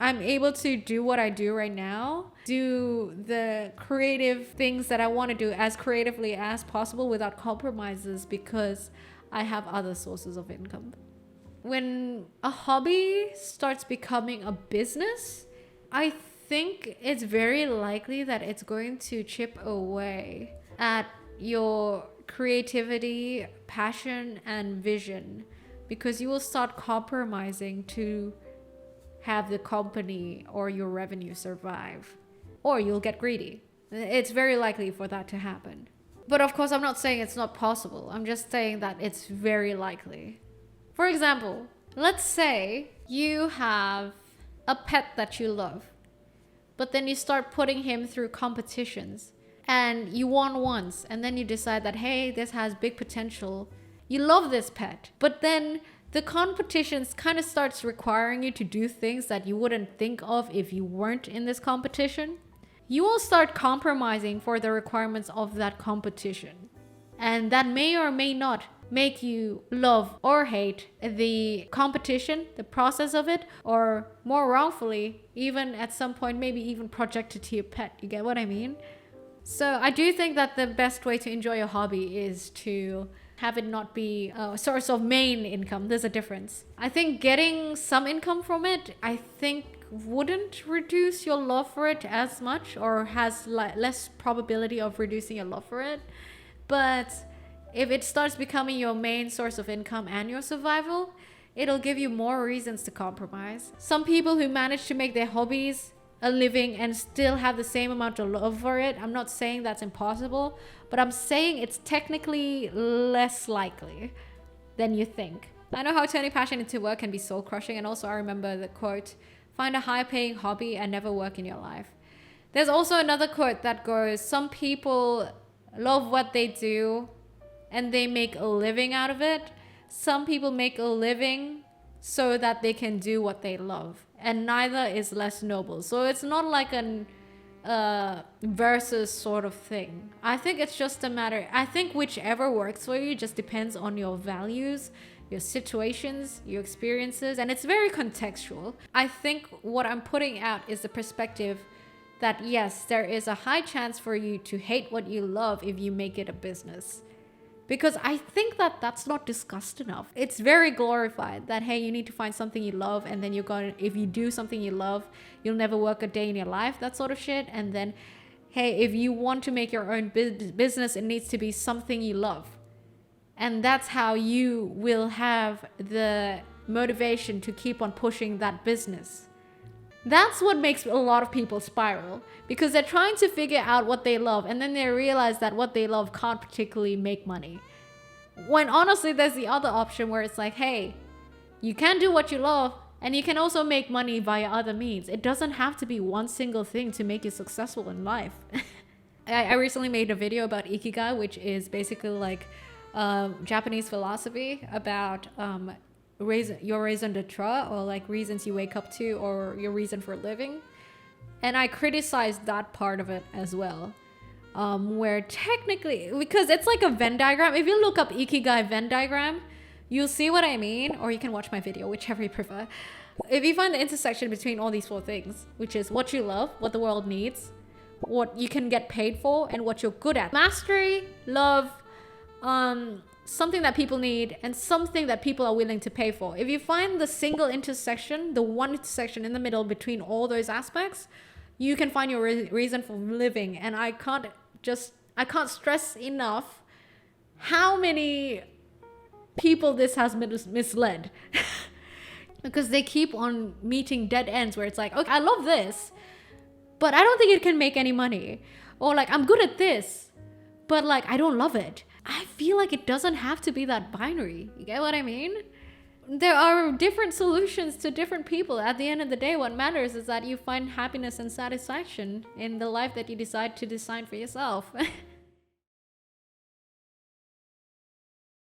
I'm able to do what I do right now, do the creative things that I want to do as creatively as possible without compromises, because I have other sources of income. When a hobby starts becoming a business, I think it's very likely that it's going to chip away at your creativity, passion, and vision, because you will start compromising to have the company or your revenue survive, or you'll get greedy. It's very likely for that to happen. But of course, I'm not saying it's not possible. I'm just saying that it's very likely. For example, let's say you have a pet that you love, but then you start putting him through competitions and you won once, and then you decide that, hey, this has big potential. You love this pet, but then the competitions kind of starts requiring you to do things that you wouldn't think of if you weren't in this competition. You will start compromising for the requirements of that competition. And that may or may not make you love or hate the competition, the process of it, or more wrongfully, even at some point, maybe even project it to your pet. You get what I mean? So I do think that the best way to enjoy a hobby is to have it not be a source of main income. There's a difference. I think getting some income from it, I think wouldn't reduce your love for it as much, or has less probability of reducing your love for it. But if it starts becoming your main source of income and your survival, it'll give you more reasons to compromise. Some people who manage to make their hobbies a living and still have the same amount of love for it, I'm not saying that's impossible, but I'm saying it's technically less likely than you think. I know how turning passion into work can be soul crushing, and also I remember the quote, find a high paying hobby and never work in your life. There's also another quote that goes, some people love what they do and they make a living out of it. Some people make a living so that they can do what they love, and neither is less noble. So it's not like an versus sort of thing. I think it's just a matter, I think whichever works for you just depends on your values, your situations, your experiences, and it's very contextual. I think what I'm putting out is the perspective that yes, there is a high chance for you to hate what you love if you make it a business. Because I think that that's not discussed enough. It's very glorified that, hey, you need to find something you love, and then you're going to, if you do something you love, you'll never work a day in your life, that sort of shit. And then, hey, if you want to make your own business, it needs to be something you love. And that's how you will have the motivation to keep on pushing that business. That's what makes a lot of people spiral, because they're trying to figure out what they love, and then they realize that what they love can't particularly make money. When honestly, there's the other option where it's like, hey, you can do what you love, and you can also make money via other means. It doesn't have to be one single thing to make you successful in life. I recently made a video about Ikigai, which is basically like Japanese philosophy about your raison d'etre, or like reasons you wake up to, or your reason for living. And I criticized that part of it as well, where technically, because it's like a Venn diagram. If you look up Ikigai Venn diagram, you'll see what I mean, or you can watch my video, whichever you prefer. If you find the intersection between all these four things, which is what you love, what the world needs, what you can get paid for, and what you're good at. Mastery, love, something that people need, and something that people are willing to pay for. If you find the single intersection, the one intersection in the middle between all those aspects, you can find your reason for living. And I can't stress enough how many people this has misled. Because they keep on meeting dead ends where it's like, okay, I love this, but I don't think it can make any money. Or like, I'm good at this, but like, I don't love it. I feel like it doesn't have to be that binary. You get what I mean? There are different solutions to different people. At the end of the day, what matters is that you find happiness and satisfaction in the life that you decide to design for yourself.